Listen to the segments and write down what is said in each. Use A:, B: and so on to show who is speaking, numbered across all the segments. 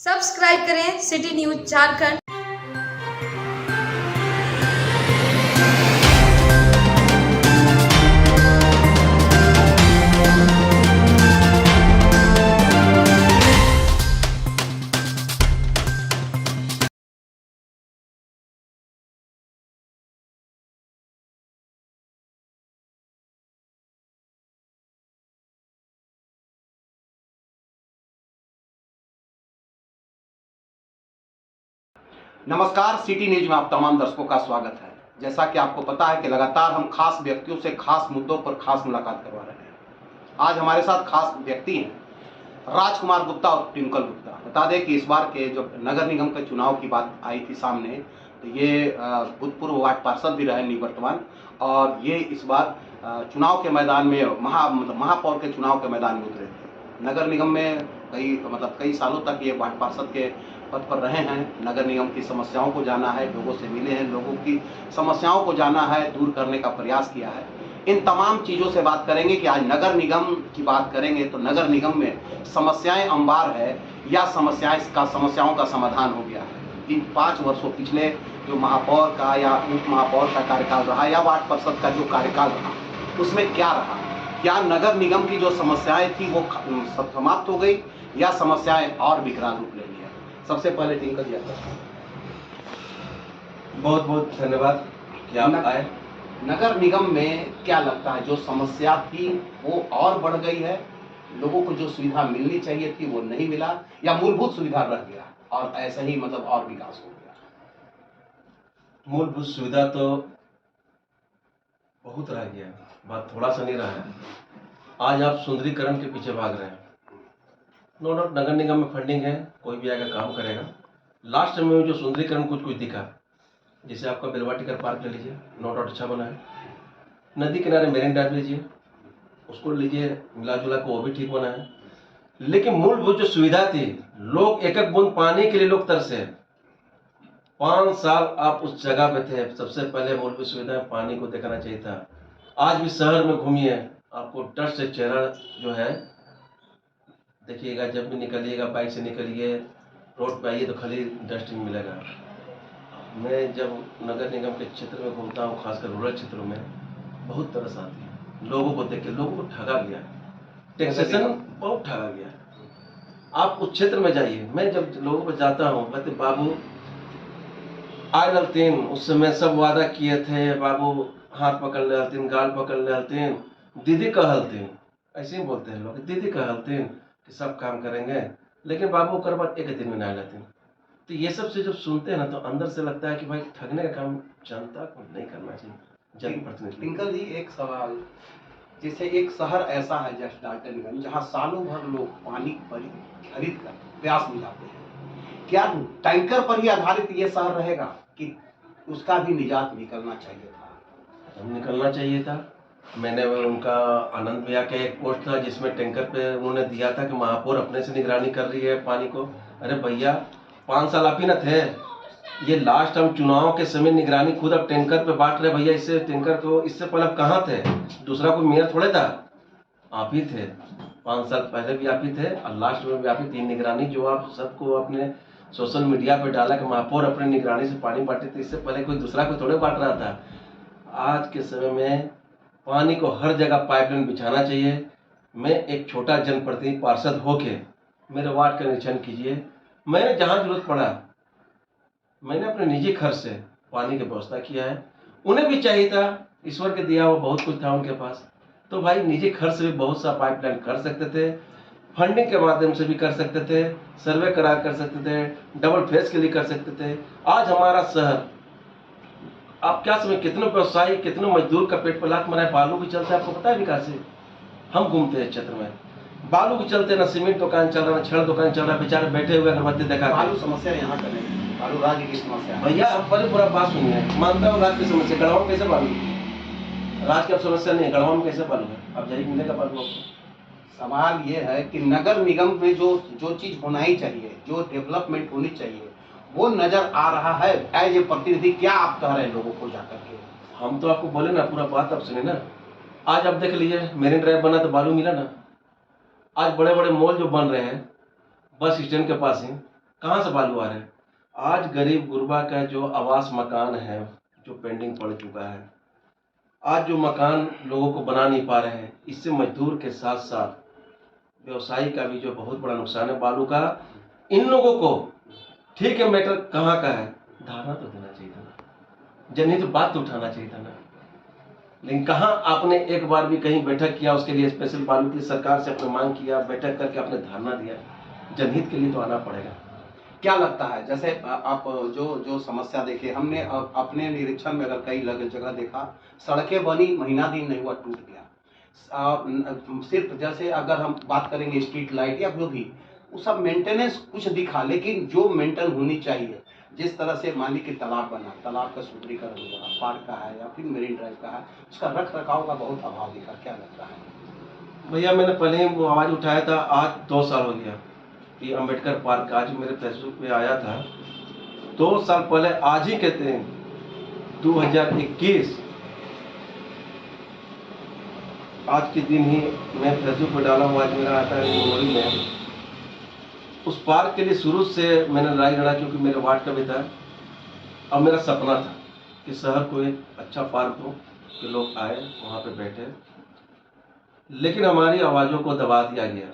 A: Subscribe करें city news Jharkhand.
B: नमस्कार, city news में आप तमाम दर्शकों का स्वागत है। जैसा कि आपको पता है कि लगातार हम खास व्यक्तियों से खास मुद्दों पर खास मुलाकात करवा रहे हैं। आज हमारे साथ खास व्यक्ति हैं राजकुमार गुप्ता और ट्विंकल गुप्ता। बता दें कि इस बार के जो नगर निगम के चुनाव की बात आई थी सामने, तो ये भूतपूर्व वार्ड पार्षद भी रहे निवर्तमान, और ये इस बार चुनाव के मैदान में महापौर के चुनाव के मैदान में उतरे थे। नगर निगम में कई सालों तक ये वार्ड पार्षद के पद पर रहे हैं। नगर निगम की समस्याओं को जाना है, लोगों से मिले हैं, लोगों की समस्याओं को जाना है, दूर करने का प्रयास किया है। इन तमाम चीज़ों से बात करेंगे कि आज नगर निगम की बात करेंगे तो नगर निगम में समस्याएं अंबार है या समस्याओं का समाधान हो गया है। इन 5 वर्षों पिछले जो महापौर का या उप महापौर का कार्यकाल रहा या वार्ड पार्षद का जो कार्यकाल रहा, उसमें क्या रहा? क्या नगर निगम की जो समस्याएं थी वो समाप्त हो गई या समस्याएं और विकराल रूप ले ली है? सबसे पहले टिंकल जी,
C: बहुत बहुत धन्यवाद कि आप आए।
B: नगर निगम में क्या लगता है जो समस्या थी वो और बढ़ गई है? लोगों को जो सुविधा मिलनी चाहिए थी वो नहीं मिला, या मूलभूत सुविधा रह गया और ऐसा ही और विकास हो गया?
C: मूलभूत सुविधा तो बहुत रह गया, बात थोड़ा सा नहीं रहा है। आज आप सुंदरीकरण के पीछे भाग रहे हैं। नो डाउट नगर निगम में फंडिंग है, कोई भी आएगा काम करेगा। लास्ट में जो सुंदरीकरण कुछ दिखा, जैसे आपका बेलवा टिकर पार्क ले लीजिए, नो डाउट अच्छा बना है। नदी किनारे मेरिन ड्राइव लीजिए, उसको लीजिए, मिला जुला को वो भी ठीक बना है। लेकिन मूलभूत जो सुविधा थी, लोग एक एक बूंद पानी के लिए लोग तरसे। 5 साल आप उस जगह पे थे, सबसे पहले मूलभूत सुविधा पानी को देखना चाहिए था। आज भी शहर में घूमिए, आपको डस्ट से चेहरा जो है देखिएगा। जब भी निकलिएगा, बाइक से निकलिए, रोड पे आइए तो खाली डस्ट ही मिलेगा। मैं जब नगर निगम के क्षेत्र में घूमता हूँ, खासकर रूरल क्षेत्रों में, बहुत तरस आती है लोगों को देख के। लोगों को ठगा गया, टैक्सेशन बहुत ठगा गया। आप उस क्षेत्र में जाइए, मैं जब लोगों पर जाता हूँ, कहते बाबू आए ललतीन, उस समय सब वादा किए थे, बाबू हाथ पकड़ ले हलतीन, गाल पकड़ ले हलतीन, दीदी कहलतीन, ऐसे ही बोलते हैं लोग, दीदी कहलतीन कि सब काम करेंगे, लेकिन बाबू कर बात एक दिन में ना लेतीन। तो ये सब से जब सुनते हैं ना, तो अंदर से लगता है कि भाई ठगने का काम जनता को नहीं करना चाहिए, जनप्रतिनिधि।
B: टिंकल जी, एक सवाल, जैसे एक शहर ऐसा है जैसे डाल्टनगंज, जहाँ सालों भर लोग पानी खरीद कर प्यास बुझाते हैं, क्या टैंकर पर ही आधारित ये शहर रहेगा कि उसका भी निजात निकलना चाहिए था?
C: निकलना चाहिए था। मैंने उनका आनंद भैया का एक पोस्ट था जिसमें टैंकर पे उन्होंने दिया था कि महापौर अपने से निगरानी कर रही है पानी को। अरे भैया, 5 साल आप ही न थे, ये लास्ट हम चुनाव के समय निगरानी खुद अब टैंकर पे बांट रहे भैया। इससे टैंकर को इससे पहले आप कहाँ थे? दूसरा कोई मेयर थोड़े था, आप ही थे। 5 साल पहले भी आप ही थे और लास्ट में भी आप ही थी। निगरानी जो आप सबको अपने सोशल मीडिया पे डाला कि महापौर अपनी निगरानी से पानी बांटे थे, इससे पहले कोई दूसरा कोई थोड़े बांट रहा था। आज के समय में पानी को हर जगह पाइपलाइन बिछाना चाहिए। मैं एक छोटा जनप्रतिनिधि पार्षद होके मेरे वार्ड का निरीक्षण कीजिए, मैंने जहाँ जरूरत पड़ा मैंने अपने निजी खर्च से पानी की व्यवस्था किया है। उन्हें भी चाहिए था, ईश्वर के दिया हुआ बहुत कुछ था उनके पास, तो भाई निजी खर्च से भी बहुत सा पाइपलाइन कर सकते थे, फंडिंग के माध्यम से भी कर सकते थे, सर्वे करा कर सकते थे, डबल फेस के लिए कर सकते थे। आज हमारा शहर, आप क्या समझ, कितने व्यवसायी कितने मजदूर का पेट पर लात मरा है बालू के चलते। आपको पता है विकास से हम घूमते हैं क्षेत्र में, बालू के चलते ना सीमेंट दुकान चल रहा, ना छड़ दुकान चल रहा, बेचारे बैठे हुए अगरबत्ती देखा।
B: बालू समस्या यहाँ का नहीं, बालू राज्य की समस्या है।
C: भैया आप पहले पूरा बात सुनिए, मानता हूँ राज्य की समस्या, गढ़वा में कैसे बालू? राज्य की अब समस्या नहीं है, गढ़वा में कैसे बालू है? अब जाइए मिलेगा बालू आपको।
B: सवाल ये है कि नगर निगम में जो चीज होना ही चाहिए, जो डेवलपमेंट होनी चाहिए, वो नजर आ रहा है एज ए प्रतिनिधि? क्या आप कह रहे हैं लोगों को जाकर के?
C: हम तो आपको बोले ना, पूरा बात आप सुने ना। आज आप देख लीजिए, मेरिन ड्राइव बना तो बालू मिला ना। आज बड़े बड़े मॉल जो बन रहे हैं बस स्टैंड के पास ही, कहाँ से बालू आ रहे हैं? आज गरीब गुरबा का जो आवास मकान है जो पेंडिंग पड़ चुका है, आज जो मकान लोगों को बना नहीं पा रहे हैं, इससे मजदूर के साथ साथ व्यवसायी का भी जो बहुत बड़ा नुकसान है बालू का। इन लोगों को ठीक है, मैटर कहाँ का है, धारणा तो देना चाहिए था ना, जनहित बात तो उठाना चाहिए था ना। लेकिन कहाँ आपने एक बार भी कहीं बैठक किया उसके लिए, स्पेशल बालू के लिए सरकार से अपने मांग किया, बैठक करके आपने धरना दिया? जनहित के लिए तो आना पड़ेगा।
B: क्या लगता है, जैसे आप जो जो समस्या देखे, हमने अपने निरीक्षण में अगर कई जगह देखा, सड़कें बनी महीना दिन नहीं हुआ टूट गया। सिर्फ जैसे अगर हम बात करेंगे स्ट्रीट लाइट या जो भी, वो सब मेंटेनेंस कुछ दिखा, लेकिन जो मेंटेन होनी चाहिए, जिस तरह से मान ली कि तालाब बना, तालाब का सुंदरीकरण हुआ, पार्क का है या फिर मेरीन ड्राइव का है, उसका रख रखाव का बहुत अभाव दिखा। क्या लगता है?
C: भैया मैंने पहले ही वो आवाज़ उठाया था, आज 2 साल हो गया कि अम्बेडकर पार्क आज मेरे फेसबुक पे आया था 2 साल पहले, आज ही कहते हैं 2021 आज के दिन ही मैं फेसबुक पे डाला हुआ, आज मेरा आता है मेमोरी में। उस पार्क के लिए शुरू से मैंने लड़ाई लड़ा, क्योंकि मेरे वार्ड का भी था और मेरा सपना था कि शहर को एक अच्छा पार्क हो कि लोग आए वहाँ पे बैठे, लेकिन हमारी आवाज़ों को दबा दिया गया।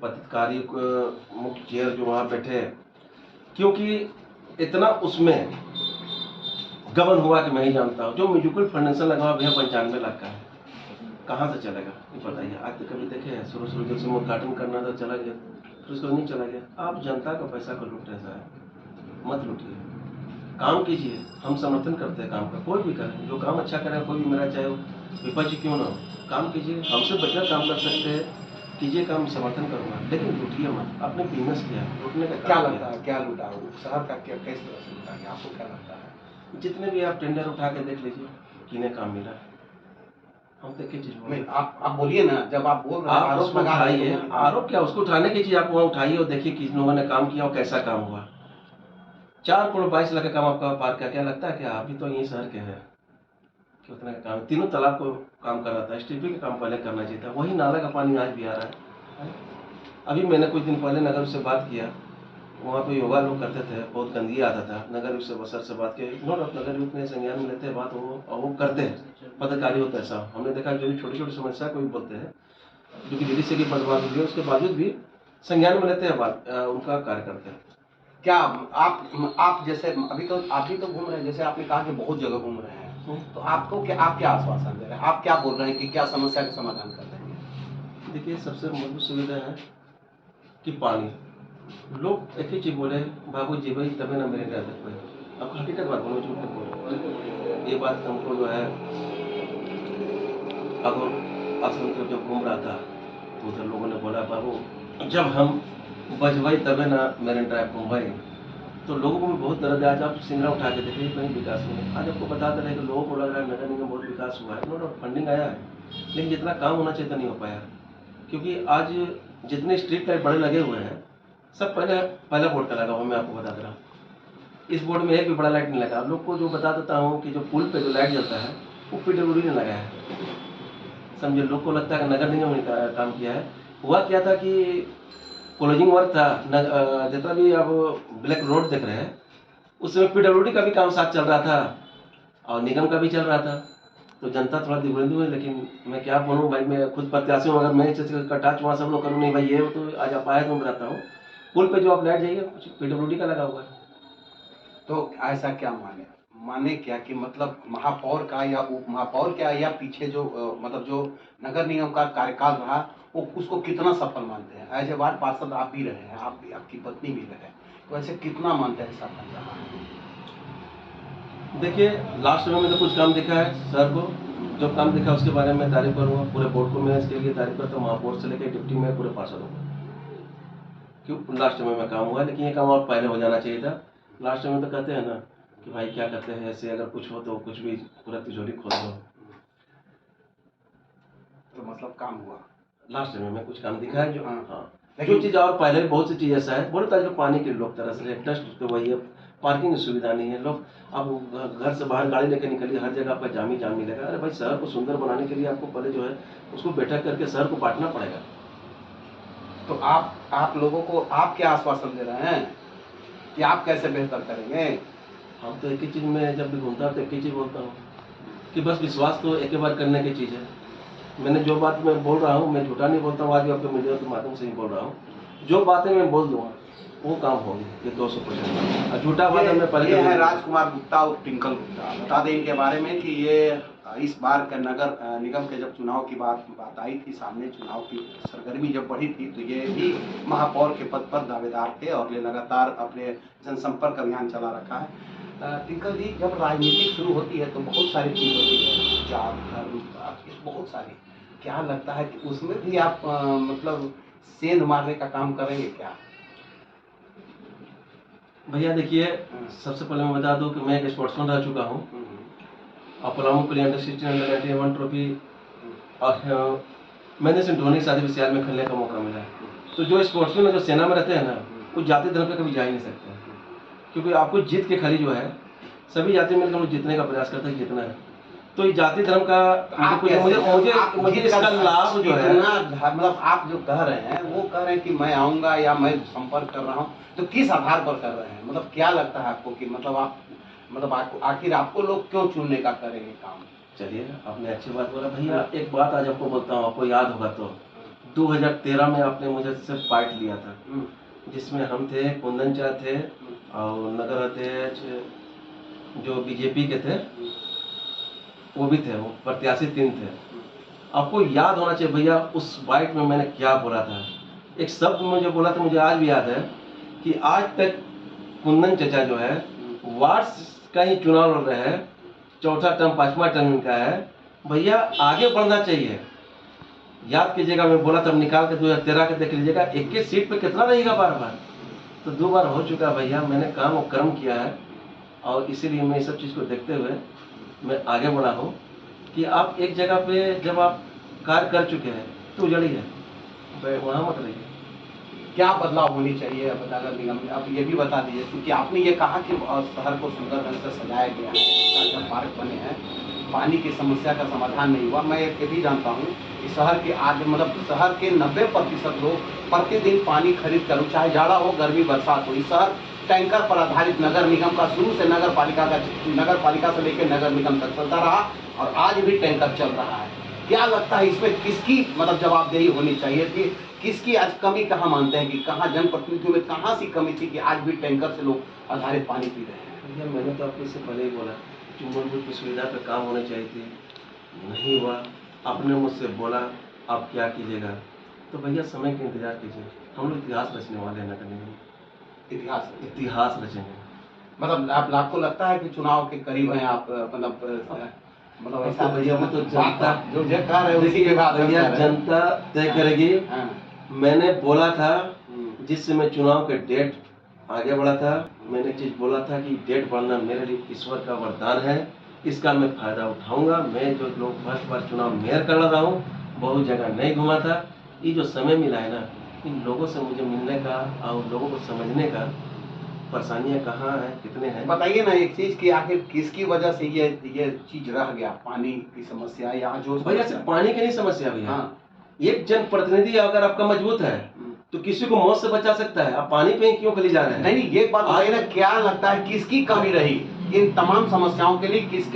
C: पदाधिकारी को मुख्य चेयर जो वहाँ बैठे, क्योंकि इतना उसमें गबन हुआ कि मैं ही जानता हूँ। जो म्यूजिकल फाउंडेशन लगा हुआ भैया 95 लाख का है, कहाँ से चलेगा ये बताइए? आज तक कभी देखे हैं? शुरू जब से उद्घाटन करना था चला गया, फिर उसको नहीं चला गया। आप जनता का पैसा को लूट ऐसा है, मत लूटिए, काम कीजिए। हम समर्थन करते हैं काम का, कोई भी करे जो काम अच्छा करे, कोई भी मेरा चाहे विपक्ष क्यों ना हो, काम कीजिए। हमसे बढ़िया काम कर सकते हैं, कीजिए काम, समर्थन करूँगा, लेकिन लूटिए मत। आपने बिजनेस किया, लूटने का
B: क्या लगता है, क्या लूटा हो शहर का, क्या किस तरह से लूटा गया, आपको क्या लगता है?
C: जितने भी आप टेंडर उठा के देख लीजिए, किन्हें काम मिला है? हम तो एक चीज
B: नहीं, आप बोलिए ना, जब आप बोल रहे हैं
C: आप
B: आरोप
C: उसको
B: लगा रहे
C: उठाइए,
B: हैं,
C: आरोप क्या, उसको उठाने की चीज आप वहाँ उठाइए और देखिए किस लोगों ने काम किया और कैसा काम हुआ। 4 करोड़ 22 लाख का काम आपका पार्क का, क्या लगता है कि अभी तो यही शहर के हैं कि उतना का काम? तीनों तालाब को काम कर रहा था, एसटीपी का काम पहले करना चाहिए था। वही नाला का पानी आज भी आ रहा है। अभी मैंने कुछ दिन पहले नगर से बात किया, वहाँ पे योगा लोग करते थे, बहुत गंदगी आता था। नगर से बसर से बात की, नगर में संज्ञान में लेते हैं बात, वो करते हैं, पदाधिकारी होता है साहब। हमने देखा जो भी छोटी छोटी समस्या को भी बोलते हैं, जो कि दिल्ली से की बदमाश हुई है, उसके बावजूद भी संज्ञान में लेते हैं बात, उनका कार्य करते हैं।
B: क्या आप जैसे अभी तो आप भी तो घूम रहे हैं, जैसे आपने कहा कि बहुत जगह घूम रहे हैं, तो आपको क्या, आप क्या आश्वासन दे रहे हैं, आप क्या बोल रहे हैं कि क्या समस्या का समाधान कर रहे हैं?
C: देखिए, सबसे मूलभूत सुविधा है कि पानी। लोग एक ही चीज बोले, बाबू जी भाई तबे ना मेरे घर तक भाई। अब हकीकत बात बोलो, झूठ मत बोलो। ये बात हमको जो है, अगर आश्रम जब घूम रहा था तो उधर लोगों ने बोला, बाबू जब हम बजवाई तबे ना मेरे ड्राइव घूमाई, तो लोगों को भी बहुत दर्द है। आज आप सिंगरा उठा के देखिए, कहीं विकास नहीं है। आज आपको बताते रहे कि लोगों को लग रहा है नगर निगम बहुत विकास हुआ है, नो डाउट फंडिंग आया है, लेकिन जितना काम होना चाहिए नहीं हो पाया। क्योंकि आज जितने स्ट्रीट लाइट बड़े लगे हुए हैं, सब पहला बोर्ड का लगा हुआ। मैं आपको बता दे रहा हूँ, इस बोर्ड में एक भी बड़ा लाइट नहीं लगा। आप लोग को जो बता देता हूँ कि जो पुल पे जो लाइट जलता है वो PWD ने लगाया है। समझे, लोग को लगता है कि नगर निगम ने काम किया है। हुआ क्या था कि कॉलेजिंग वर्क था, जितना भी आप ब्लैक रोड देख रहे हैं, उसमें PWD का भी काम साथ चल रहा था और निगम का भी चल रहा था। तो जनता थोड़ा दिग्बंधु है, लेकिन मैं क्या बोलूँ भाई, मैं खुद प्रत्याशी हूँ। अगर मैं कटाच वहाँ सब लोग करूँ नहीं भाई, ये तो आज आप आए तो मैं बताता हूँ, पुल पे जो आप लाइट जाइए कुछ PWD का लगा हुआ है।
B: तो ऐसा क्या माने क्या कि मतलब महापौर का या उप महापौर क्या, या पीछे जो मतलब जो नगर निगम का कार्यकाल रहा, वो उसको कितना सफल मानते हैं? एज ए वार्ड पार्षद आप भी रहे हैं, आप भी, आपकी पत्नी भी रहे, तो ऐसे कितना मानते हैं सफल रहा है?
C: देखिए, लास्ट में तो कुछ काम दिखा है सर को, जो काम दिखा उसके बारे में तारीफ करूँगा। पूरे बोर्ड को मैं इसके लिए तारीफ करता हूँ, महापौर से लेकर डिप्टी में पूरे पार्षदों को, क्यों लास्ट में काम हुआ। लेकिन ये काम और पहले हो जाना चाहिए था। लास्ट में तो कहते हैं ना कि भाई क्या कहते हैं, ऐसे अगर कुछ हो तो कुछ भी पूरा तिजोरी खोल दो।
B: तो मतलब काम हुआ
C: लास्ट में कुछ काम दिखा है जो,
B: हाँ।
C: जो चीज़ और पहले बहुत सी चीज़ ऐसा है, बोलता है जो पानी के लोग तरस रहे, डस्ट तो वही है, पार्किंग की सुविधा नहीं है। लोग अब घर से बाहर गाड़ी लेकर निकलिए, हर जगह पर जाम ही मिलेगा। अरे भाई, शहर को सुंदर बनाने के लिए आपको पहले जो है उसको बैठक करके शहर को बांटना पड़ेगा।
B: तो आप लोगों को आप क्या आश्वासन दे रहे हैं कि आप कैसे बेहतर करेंगे?
C: हम तो एक ही चीज़ में जब भी घूमता हूँ तो एक ही चीज़ बोलता हूँ कि बस विश्वास तो एक ही बार करने की चीज़ है। मैंने जो बात मैं बोल रहा हूँ, मैं झूठा नहीं बोलता हूँ, आज भी आपके मीडिया के माध्यम से ही बोल रहा हूँ। जो बातें मैं बोल दूँगा वो काम होगी, ये 200%। और झूठा बात मैं पहले
B: ये है राजकुमार गुप्ता और ट्विंकल गुप्ता। बता दें इनके बारे में कि ये इस बार के नगर निगम के जब चुनाव की बात आई थी सामने, चुनाव की सरगर्मी जब बढ़ी थी, तो ये भी महापौर के पद पर दावेदार थे और ये लगातार अपने जनसंपर्क अभियान चला रखा है। ट्विंकल जी, जब राजनीति शुरू होती है तो बहुत सारी चीज होती है, जात धर्म बहुत सारी, क्या लगता है कि उसमें भी आप मतलब सेंध मारने का काम करेंगे क्या?
C: भैया देखिए, सबसे पहले मैं बता दूं कि मैं एक स्पोर्ट्समैन रह चुका हूं और पलामू के लिए अंडर-16 अंडर-91 ट्रॉफी और मैंने सिर्फ धोनी के साथ भी सियाल में खेलने का मौका मिला। तो जो स्पोर्ट्समैन जो सेना में रहते हैं ना, वो जाति धर्म पे कभी जा ही नहीं सकते, क्योंकि आपको जीत के खाली जो है सभी जाति मिलकर हम जीतने का प्रयास करते हैं, जीतना है। तो ये जाति धर्म का मुझे इसका लाभ जो है,
B: मतलब आप जो कह रहे हैं वो कह रहे हैं कि मैं आऊंगा या मैं संपर्क कर रहा हूँ, तो किस आधार पर कर रहे हैं? मतलब क्या लगता है आपको कि मतलब आखिर आपको लोग क्यों चुनने का करेंगे काम?
C: चलिए, आपने अच्छी बात बोला भैया। एक बात आज आपको बोलता हूँ, आपको याद होगा तो 2013 में आपने मुझे से फाइट लिया था, जिसमें हम थे, कुंदन चा थे और नगर अध्यक्ष जो बीजेपी के थे वो भी थे, वो प्रत्याशी 3 थे। आपको याद होना चाहिए भैया, उस फाइट में मैंने क्या बोला था। एक शब्द मुझे बोला था, मुझे आज भी याद है कि आज तक कुंदन चचा जो है वार्ड का ही चुनाव लड़ रहे हैं, 4था टर्म 5वां टर्म इनका है। भैया आगे बढ़ना चाहिए। याद कीजिएगा, मैं बोला था, निकाल के 2013 के देख लीजिएगा, 21 सीट पे कितना रहेगा बार बार। तो 2 बार हो चुका भैया, मैंने काम और कर्म किया है और इसीलिए मैं इस सब चीज़ को देखते हुए मैं आगे बढ़ा हूँ कि आप एक जगह पे जब आप कार्य कर चुके हैं तो उजड़िए, वहाँ मत रहिए।
B: क्या बदलाव होनी चाहिए अब नगर निगम में? आप ये भी बता दीजिए, क्योंकि आपने ये कहा कि शहर को सुंदर ढंग से सजाया गया है, पार्क बने हैं, पानी की समस्या का समाधान नहीं हुआ। मैं ये भी जानता हूँ कि शहर के शहर के 90% लोग प्रतिदिन पानी खरीद कर, चाहे जाड़ा हो गर्मी बरसात हो, इस शहर टैंकर पर आधारित नगर निगम का शुरू से नगर पालिका से लेकर नगर निगम तक चलता रहा और आज भी टैंकर चल रहा है। क्या लगता है इसमें किसकी मतलब जवाबदेही होनी चाहिए थी? किसकी आज कमी कहाँ मानते हैं कि कहाँ जनप्रतिनिधियों में कहाँ सी कमी थी कि आज भी टैंकर से लोग आधारित पानी पी रहे हैं?
C: भैया मैंने तो आपको इससे पहले ही बोला कि मूलभूत की सुविधा पर काम होनी चाहिए थी, नहीं हुआ। आपने मुझसे बोला आप क्या कीजिएगा, तो भैया समय का इंतजार कीजिए। हम लोग इतिहास रचने वाले हैं नगर निगम, इतिहास रचेंगे।
B: मतलब आपको लगता है कि चुनाव के करीब हैं आप? मतलब ऐसा
C: भैया मैं तो जनता
B: जो कह रहे हैं उसी के बाद
C: भैया जनता तय करेगी। मैंने बोला था जिस समय चुनाव के डेट आगे बढ़ा था, मैंने चीज बोला था कि डेट बढ़ना मेरे लिए ईश्वर का वरदान है, इसका मैं फायदा उठाऊंगा। मैं जो लोग फर्स्ट बार चुनाव मेयर कर रहा हूँ, बहुत जगह नहीं घुमा था। ये जो समय मिला है ना, इन लोगों से मुझे मिलने का और लोगों को समझने का, परेशानियां कहाँ हैं, कितने हैं।
B: बताइए ना एक चीज कि आखिर किसकी वजह से ये चीज रह गया, पानी की समस्या या जो
C: भैया सिर्फ पानी की नहीं समस्या भैया। एक जनप्रतिनिधि अगर आपका मजबूत है तो किसी को मौत से बचा सकता है। आप पानी पे क्यों खली जा रहे हैं?
B: नहीं, ये बात बताइए ना, क्या लगता है किसकी कमी रही इन तमाम समस्याओं के लिए? किस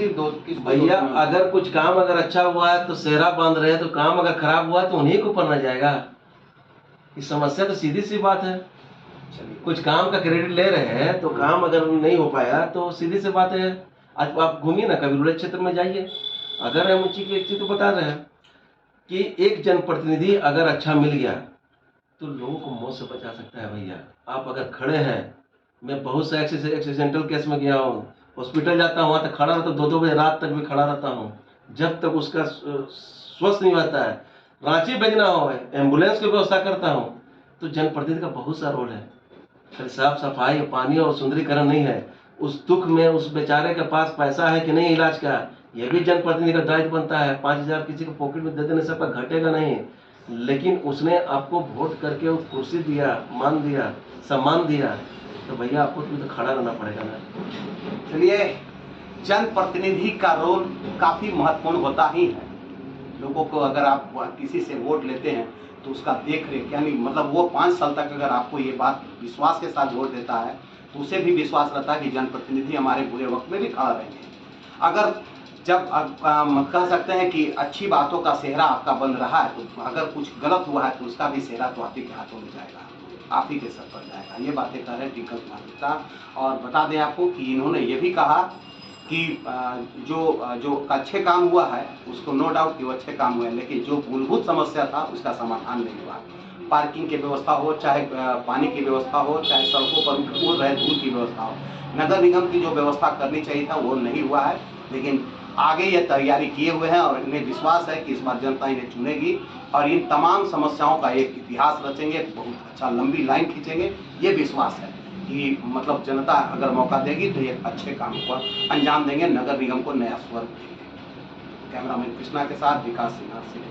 C: भैया अगर कुछ काम अगर अच्छा हुआ है तो सेहरा बांध रहे हैं, तो काम अगर खराब हुआ है तो उन्हीं को पड़ना जाएगा। इस समस्या तो सीधी सी बात है। कुछ काम का क्रेडिट ले रहे हैं तो काम अगर नहीं हो पाया तो सीधी सी बात है। आज आप घूमिए ना, कभी रूरल क्षेत्र में जाइए, अगर हम एक चीज तो बता रहे हैं कि एक जनप्रतिनिधि अगर अच्छा मिल गया तो लोगों को मौत से बचा सकता है। भैया आप अगर खड़े हैं, मैं बहुत से एक्सीडेंटल केस में गया हूँ, हॉस्पिटल जाता हूँ, वहाँ तक खड़ा रहता हूँ, 2-2 बजे रात तक भी खड़ा रहता हूँ, जब तक उसका स्वस्थ नहीं होता है। रांची भेजना हो, एम्बुलेंस की व्यवस्था करता हूँ। तो जनप्रतिनिधि का बहुत सा रोल है, खाली साफ सफाई, पानी और सुंदरीकरण नहीं है। उस दुख में उस बेचारे के पास पैसा है कि नहीं इलाज का, यह भी जनप्रतिनिधि का दायित्व बनता है। 5,000 किसी को पॉकेट में दे देने से आपका घटेगा नहीं, लेकिन उसने आपको वोट करके वो कुर्सी दिया, मान दिया, सम्मान दिया, तो भैया आपको तो खड़ा रहना पड़ेगा ना।
B: चलिए, जनप्रतिनिधि का रोल काफी महत्वपूर्ण होता ही है। लोगों को अगर आप किसी से वोट लेते हैं तो उसका देख रेख यानी मतलब वो 5 साल तक अगर आपको ये बात विश्वास के साथ वोट देता है तो उसे भी विश्वास रहता है कि जनप्रतिनिधि हमारे बुरे वक्त में भी खड़ा रहेंगे। अगर जब कह सकते हैं कि अच्छी बातों का सेहरा आपका बन रहा है तो अगर कुछ गलत हुआ है तो उसका भी सेहरा तो आप ही के हाथों में जाएगा, आप ही के सर पर जाएगा। ये बातें कह रहे हैं टिंकल कुमार गुप्ता। और बता दें आपको कि इन्होंने ये भी कहा कि जो अच्छे काम हुआ है उसको नो डाउट कि वो अच्छे काम हुए हैं, लेकिन जो मूलभूत समस्या था उसका समाधान नहीं हुआ। पार्किंग की व्यवस्था हो, चाहे पानी की व्यवस्था हो, चाहे सड़कों पर उड़ रहे धूल की व्यवस्था हो, नगर निगम की जो व्यवस्था करनी चाहिए था वो नहीं हुआ है। लेकिन आगे ये तैयारी किए हुए हैं और इन्हें विश्वास है कि इस बार जनता इन्हें चुनेगी और इन तमाम समस्याओं का एक इतिहास रचेंगे, बहुत अच्छा लंबी लाइन खींचेंगे। ये विश्वास है कि मतलब जनता अगर मौका देगी तो ये अच्छे काम को अंजाम देंगे, नगर निगम को नया स्वर्ग देंगे। कैमरामैन कृष्णा के साथ विकास सिन्हा से।